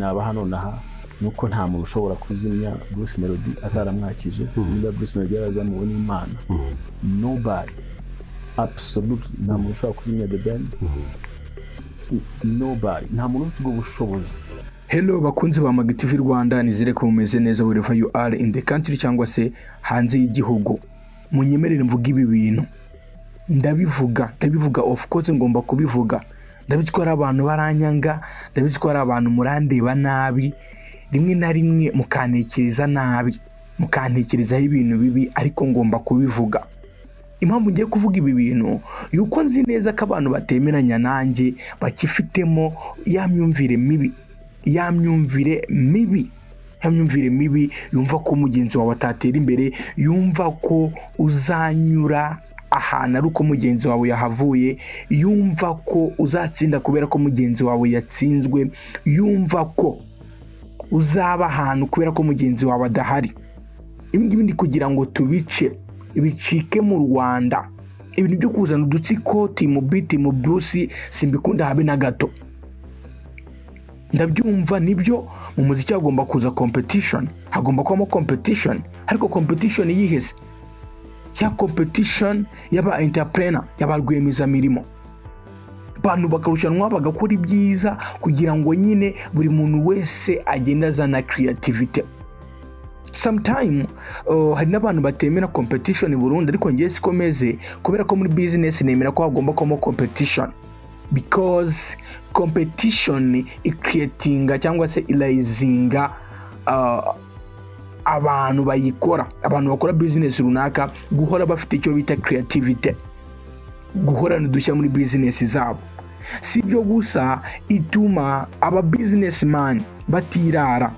naba hano naha nuko nta muntu ushobora kuzimya Bruce Melody ataramwakije niba Bruce Melody yarazamuwe n'Imana nobody absolutely nta muntu ushobora kuzimya The Ben nobody nta muntu ufite ubwo bushobozi. Hello bakunzi ba Mag TV Rwanda, nizere ko mumeze neza wherever you are in the country cyangwa se hanze y'igihugu. Munyemerere mvuga ibi bintu, ndabivuga of course ngomba kubivuga. Ndabizi ko ari abantu baranyanga, ndabizi ko ari abantu murandeba nabi, rimwe na rimwe mukantekereza nabi, mukantekerezaho ibintu bibi, ariko ngomba kubivuga. Impamvu ngiye kuvuga ibi bintu yuko nzi neza ko abantu batemeranya nanjye bakifitemo ya myumvire mibi yumva ko mugenzi wawe atatera imbere, yumva ko uzanyura ahantu ari uko mugenzi wawe yahavuye, yumva ko uzatsinda kubera ko mugenzi wawe yatsinzwe, yumva ko uzaba ahantu kubera ko mugenzi wawe adahari. Ibi ngibi ndi kugira ngo bicike mu Rwanda. Ibintu byo kuzana udutsiko Team Beat mu Bruce simbikunda habe na gato. Ndabyumva nibyo mu muziki hagomba kuza competition, hagomba kubamo competition, ariko competition yihese ya competition yaba entrepreneur, yaba rwiyemezamirimo, abantu bakarushanwa bagakora ibyiza kugira ngo nyine buri muntu wese agenda azana creativity. Sometime hari n'abantu batemera competition Burundi, ariko ngiye sikomeze kubera ko muri business nemera ko hagomba kubamo competition, because competition creatinga cyangwa se irayizinga abantu bayikora, abantu bakora business runaka guhora bafite icyo bita creativity, guhorana udushya muri business zabo. Si byo gusa ituma aba businessman batirara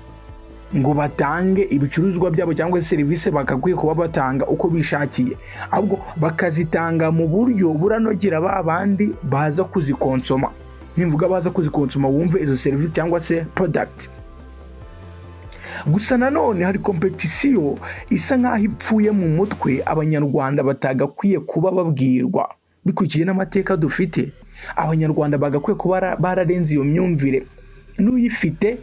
ngo batange ibicuruzwa byabo cyangwa serivisi bakakwiye kuba batanga uko bishakiye, ahubwo bakazitanga mu buryo buranogera babandi baza kuzikonsoma. Nimvuga baza kuzikonsoma wumve izo serivisi cyangwa se product. Gusa nanone hari competition isa nkaho ipfuye mu mutwe abanyarwanda batagakwiye kuba babwirwa bikurikiye n'amateka dufite. Abanyarwanda bagakwiye kuba bararenze iyo myumvire. N'uyifite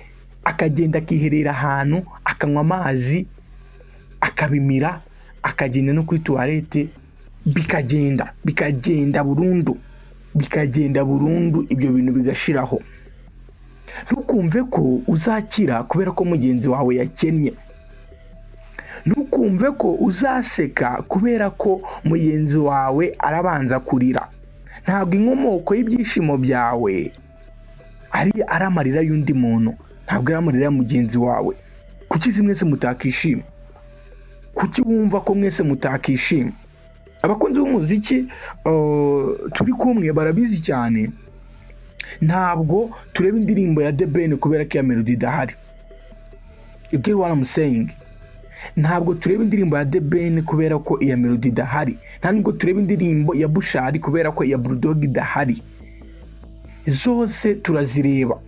akagenda akiherera ahantu akanywa amazi akabimira akagenda no kuri toilette bikagenda burundu ibyo bintu bigashiraho. Ntukumve ko uzakira kubera ko mugenzi wawe yakennye, ntukumve ko uzaseka kubera ko mugenzi wawe arabanza kurira. Ntabwo inkomoko y'ibyishimo byawe ari amarira y'undi muntu, ntabwo ari amarira ya mugenzi wawe. Kuki mwese mutakishima? Kuki wumva ko mwese mutakishima? Abakunzi b'umuziki turi kumwe barabizi cyane, ntabwo tureba indirimbo ya The Ben kubera ko ya melody idahari. You get what I'm saying? Ntabwo tureba indirimbo ya The Ben kubera ko iya melody idahari, ntabwo tureba indirimbo ya Bushari kubera ko iya Bulldog idahari. Zose turazireba,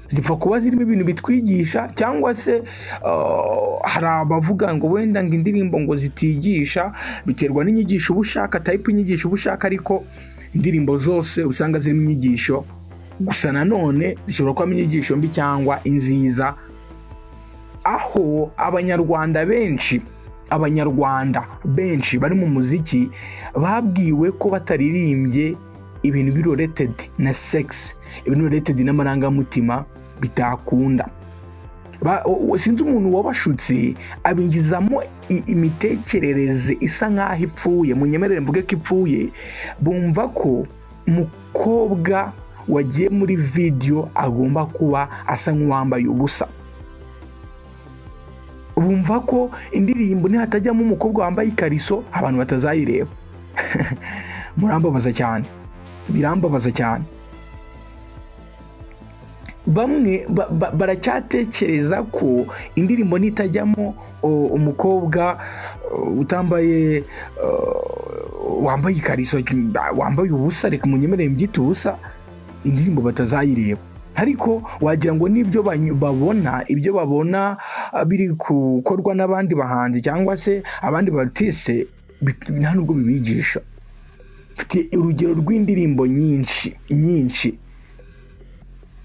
zipfa kuba zirimo ibintu bitwigisha, cyangwa se hari abavuga ngo wenda ngo indirimbo ngo zitigisha, biterwa n'inyigisho ubushaka, type inyigisho ubushaka, ariko indirimbo zose usanga zirimo inyigisho. Gusa nanone zishobora kuba inyigisho mbi cyangwa inziza, aho abanyarwanda benshi bari mu muziki babwiwe ko bataririmbye ibintu related na sex, ibintu related n'amarangamutima bitakunda. Sinzi umuntu wabashutse abingizamo imitekerereze isa nkaho ipfuye, munyemerere mvuge ko ipfuye. Bumva ko umukobwa wagiye muri video agomba kuba asa nk'uwambaye ubusa. Bumva ko indirimbo nihatajyamo umukobwa wambaye ikariso abantu batazayireba. Murambabaza cyane, birambabaza cyane. Bamwe baracyatekereza ko indirimbo nitajyamo umukobwa utambaye wambaye ikariso, wambaye ubusa, reka munyemerere mbyita ubusa, indirimbo batazayireba. Ariko wagira ngo nibyo ibyo babona biri gukorwa n'abandi bahanzi cyangwa se abandi artiste nta nubwo bibigisha. Mfite urugero rw'indirimbo nyinshi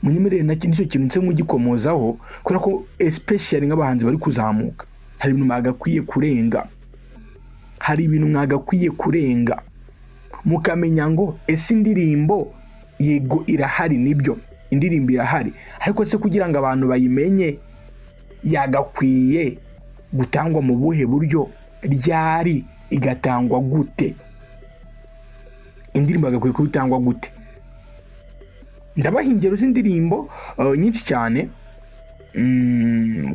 munyemerere nacyo nicyo kintu nse nk'ugikomozaho kubera ko especially nk'abahanzi bari kuzamuka hari ibintu mwagakwiye kurenga mukamenya ngo ese indirimbo yego irahari, nibyo indirimbo irahari, ariko se kugira ngo abantu bayimenye yagakwiye gutangwa mu buhe buryo, ryari, igatangwa gute? Indirimbo yagakwiye kubitangwa gute? Ndabaha ingero z'indirimbo nyinshi cyane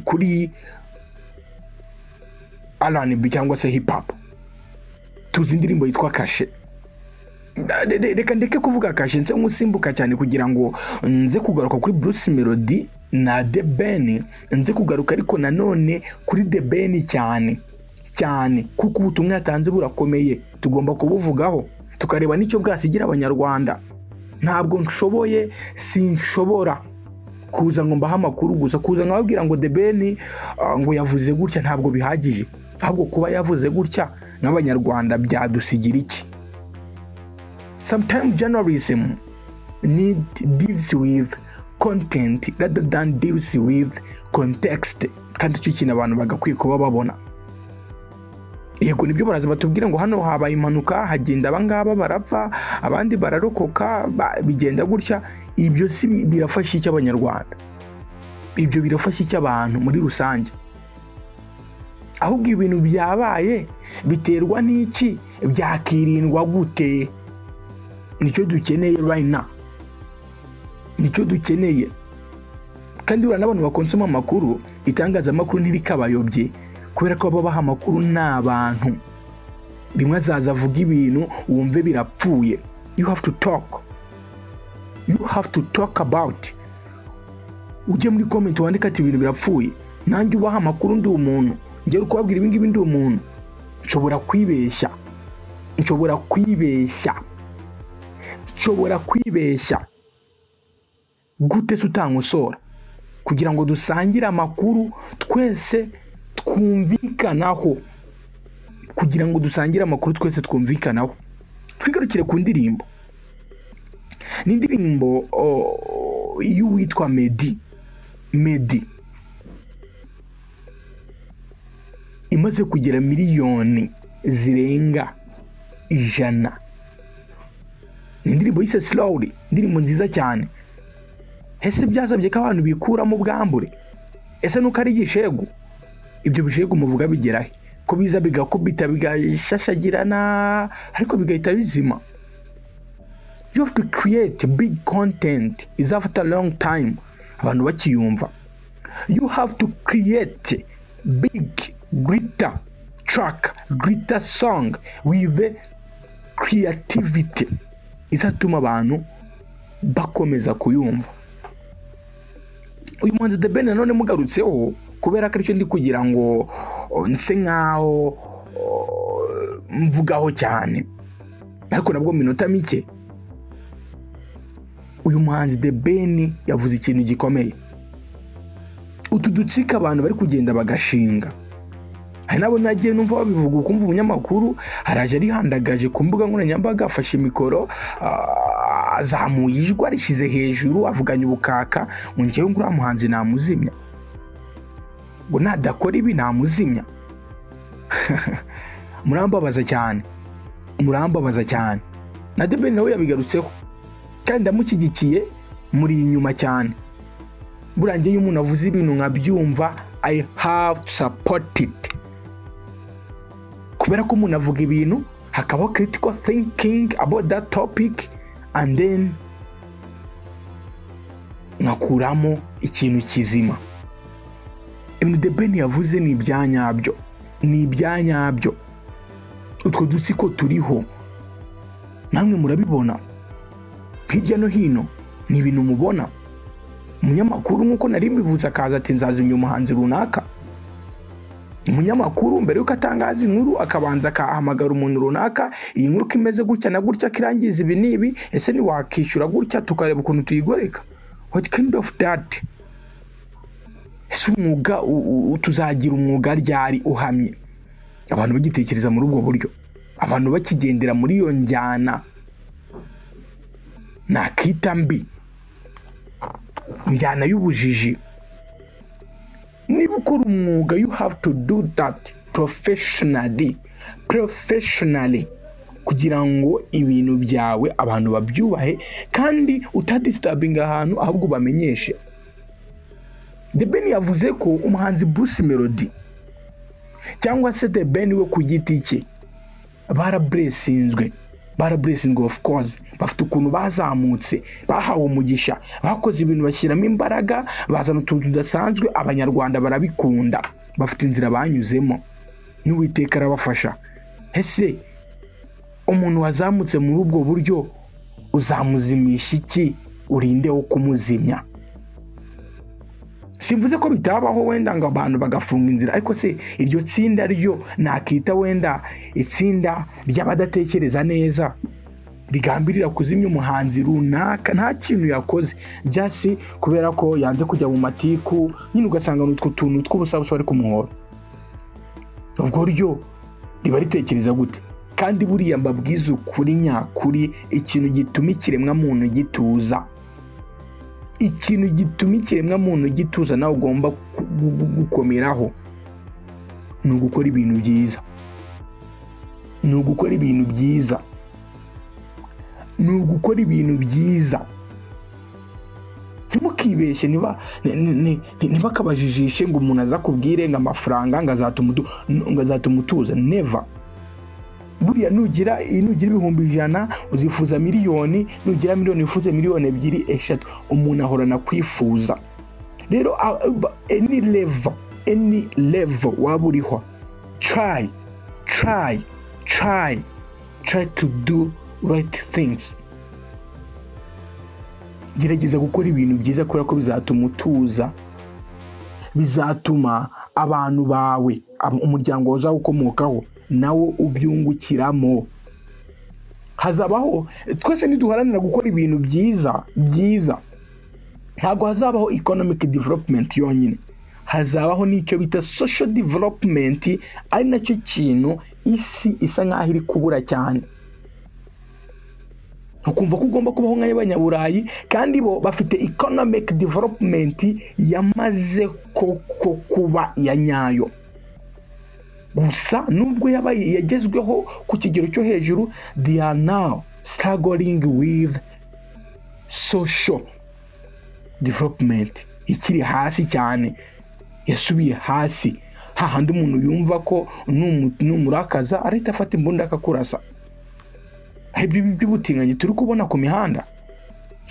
kuri R&B cyangwa se hip hop. Tuzi indirimbo yitwa Kashe. Reka ndeke kuvuga Kashe nse nk'usimbuka cyane kugira ngo nze kugaruka kuri Bruce Melody na The Ben, nze kugaruka ariko nanone kuri The Ben cyane kuko ubutumwa yatanze burakomeye, tugomba kubuvugaho tukareba nicyo bwasigira abanyarwanda. Ntabwo sinshobora kuza ngo mbaha amakuru gusa, kuza nkababwira ngo The Ben ngo yavuze gutya ntabwo bihagije, ahubwo kuba yavuze gutya n'abanyarwanda byadusigira iki? Sometimes journalism deals with content rather than deals with context, kandi icyo kintu abantu bagakwiye kuba babona. Yego nibyo baraza batubwira ngo hano habaye impanuka, hagenda abangaba barapfa, abandi bararokoka, bigenda gutya. Ibyo si birafasha iki abanyarwanda? Ibyo birafasha iki abantu muri rusange? Ahubwo ibintu byabaye biterwa n'iki, byakirindwa gute? Nicyo dukeneye right now, nicyo dukeneye. Kandi bura n'abantu bakonsoma amakuru, itangazamakuru ntirikabayobye kubera ko babaha amakuru n'abantu. Rimwe azaza avuga ibintu wumve birapfuye. You have to talk about. Ujye muri comment wandika ati ibintu birapfuye, nanjye ubaha amakuru ndi umuntu, ngero kubabwira ibi ngibi ndi umuntu. Nshobora kwibeshya gute se utankosora kugira ngo dusangire amakuru twese twumvikanaho, twigarukire ku ndirimbo. Ni indirimbo y'uwitwa Meddy imaze kugera miliyoni zirenga 100. Ni indirimbo yise Slowly, indirimbo nziza cyane. Ese byasabye ko abantu bikuramo ubwambure? Ese nuko ari igishegu? Ibyo bishegu muvuga bigerahe ko biza bigakubita bigashashagirana ariko bigahita bizima? You have to create big content is after a long time abantu bakiyumva. You have to create big glitter track, glitter song with creativity izatuma abantu bakomeza kuyumva. Uyu muhanzi The Ben nanone mugarutseho kubera ko aricyo ndi kugira ngo nse nkaho mvugaho cyane, ariko nabwo minota mike. Uyu muhanzi The Ben yavuze ikintu gikomeye. Utu dutsika abantu bari kugenda bagashinga, hari nabo nagiye numva babivuga, ukumva umunyamakuru araje arihandagaje ku mbuga nkoranyambaga, afashe mikoro azamuye ijwi arishize hejuru avuganye ubukaka ngo njyewe ngura muhanzi namuzimya, ngo nadakora ibi namuzimya. Murambabaza cyane. Na The Ben nawe yabigarutseho kandi ndamushyigikiye muri inyuma cyane. Burangiye iyo umuntu avuze ibintu nkabyumva, I have to support it. Kubera ko umuntu avuga ibintu hakabaho critical thinking about that topic and then nakuramo ikintu kizima. Ibintu The Ben yavuze ni ibyanyabyo. Utwo dutsiko turiho, namwe murabibona hirya no hino, ni ibintu mubona. Umunyamakuru nk'uko nari mbivuze akaza ati nzazimya umuhanzi runaka. Umunyamakuru mbere yuko atangaza inkuru akabanza akahamagara umuntu runaka, iyi nkuru kimeze gutya na gutya kirangiza ibi nibi, ese ni wakishyura gutya tukareba ukuntu tuyigoreka. What kind of that? Ese umwuga tuzagira umwuga ryari uhamye? Abantu bagitekereza muri ubwo buryo, abantu bakigendera muri iyo njyana nakita mbi. injyana y'ubujiji. Niba ukora umwuga, you have to do that professionally kugira ngo ibintu byawe abantu babyubahe kandi utadisturbinga ahantu, ahubwo bamenyeshe. The Ben yavuze ko umuhanzi Bruce Melody cyangwa se The Ben we ku giti cye barablessinzwe of course, bafite ukuntu bazamutse, bahawe umugisha, bakoze ibintu bashyiramo imbaraga, bazana utuntu tudasanzwe, abanyarwanda barabikunda, bafite inzira banyuzemo, n'Uwiteka arabafasha. Ese umuntu wazamutse muri ubwo buryo uzamuzimisha iki? Urinde wo kumuzimya. Simvuze ko bitabaho wenda ngo abantu bagafunga inzira, ariko se iryo tsinda ryo nakita wenda itsinda ry'abadatekereza neza, rigambirira kuzimya umuhanzi runaka nta kintu yakoze, byase kubera ko yanze kujya mu matiku, nyine ugasanga n'utwo tuntu tw'ubusabusa bari kumuhora. Ubwo ryo riba ritekereza gute? Kandi buriya mbabwiza ukuri nyakuri, ikintu gituma ikiremwa muntu gituza, ikintu gituma ikiremwa muntu gituza nawe ugomba gukomeraho, ni ugukora ibintu byiza, ni ugukora ibintu byiza, ni ugukora ibintu byiza. Ntimukibeshye, ntibakabajijishe ngo umuntu aza kubwire ngo amafaranga ngo azatuma utuza. Never. Buriya nugira ibihumbi 100 uzifuza miliyoni, nugira miliyoni ufuze miliyoni 2 3, umuntu ahorana kwifuza. Rero any level waba uriho, try to do right things. Gerageza gukora ibintu byiza kubera ko bizatuma utuza, bizatuma abantu bawe, umuryango wawe ukomokaho nawo ubyungukiramo. Hazabaho, twese niduharanira gukora ibintu byiza, ntabwo hazabaho economic development yonyine, hazabaho n'icyo bita social development, ari nacyo kintu isi isa nk'aho iri kubura cyane. Ukumva ko ugomba kubaho nk'abanyaburayi kandi bo bafite economic development yamaze kuba ya nyayo. Gusa nubwo yagezweho ku kigero cyo hejuru, they are now struggling with social development ikiri hasi cyane, yasubiye hasi. Hahandi umuntu yumva ko numurakaza arita afata imbunda akakurasa. Ibyo by'ubutinganye turi kubona ku mihanda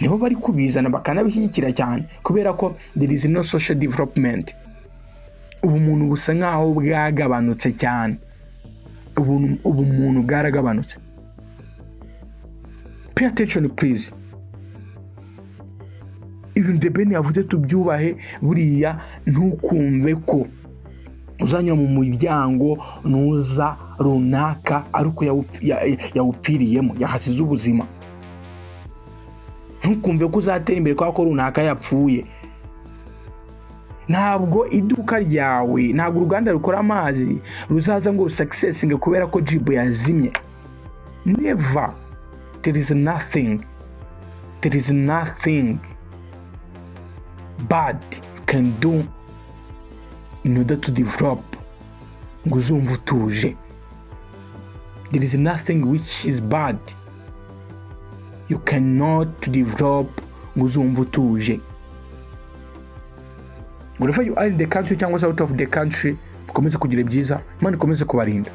nibo bari kubizana bakanabishyigikira cyane, kubera ko there is no social development. Ubumuntu busa nkaho bwagabanutse cyane, ubumuntu bwaragabanutse. Pay attention please. Ibintu The Ben yavuze tubyubahe. Buriya ntukumve ko uzanyura mu muryango nuza runaka aruko yawupfiriyemo, yahasize ubuzima. Ntukumve ko uzatera imbere kwa ko runaka yapfuye. Ntabwo iduka ryawe, ntabwo uruganda rukora amazi ruzaza ngo successinge kubera ko Jibo yazimye. Never. There is nothing bad you can do in order to develop ngo uzumva utuje. There is nothing which is bad you cannot develop ngo uzumva utuje. Wherever you are in the country cyangwa out of the country, mukomeze kugira byiza, Imana ikomeze kubarinda.